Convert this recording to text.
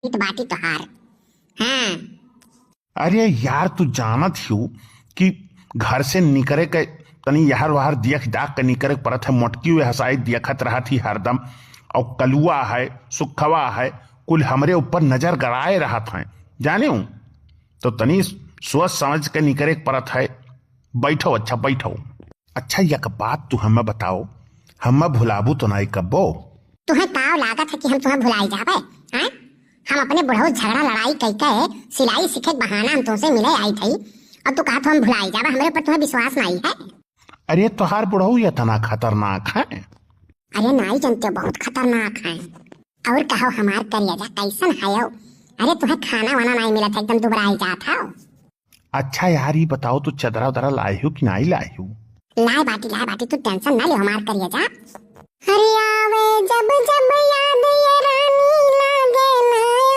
इत बाटी तोहार। हाँ। अरे यार तू जानत हूँ कि घर से निकले के तनी यहर वहर देख दाख के निकले परत है। मोटकी हुए हसाई देखत रहा थी हरदम। और कलुआ है सुखवा है कुल हमरे ऊपर नजर गड़ाए रहा था जाने हूँ। तो तनी सोच समझ के निकले परत है। बैठो अच्छा बैठो। अच्छा यक बात तू हमें बताओ, हम भुलाबू तो नहीं कब्बो? तुम्हें ताव लागत है कि हम तुम्हें भुलाई जावे? हाँ? हम अपने बुढ़ऊ झगड़ा लड़ाई कई के सिलाई सीखे के बहाना हम तुमसे मिले आई थी। अब तू कहा तो हम भुलाई जावे? हमारे ऊपर तुम्हें विश्वास नहीं है? अरे तोहार बुढ़ऊ ये तना खतरनाक है। अरे नहीं जानते, बहुत खतरनाक है। और कहो हमार करिया कैसन है? अरे तुम्हें खाना वाना नहीं मिला था, एकदम दुबराई जात हो। अच्छा यार ये बताओ तू चदरा उदरा लाई हो कि नहीं लाई हो? लाए बाटी तू टेंशन ना ले, हमार करिया जा। अरे आवे जब जब याद ये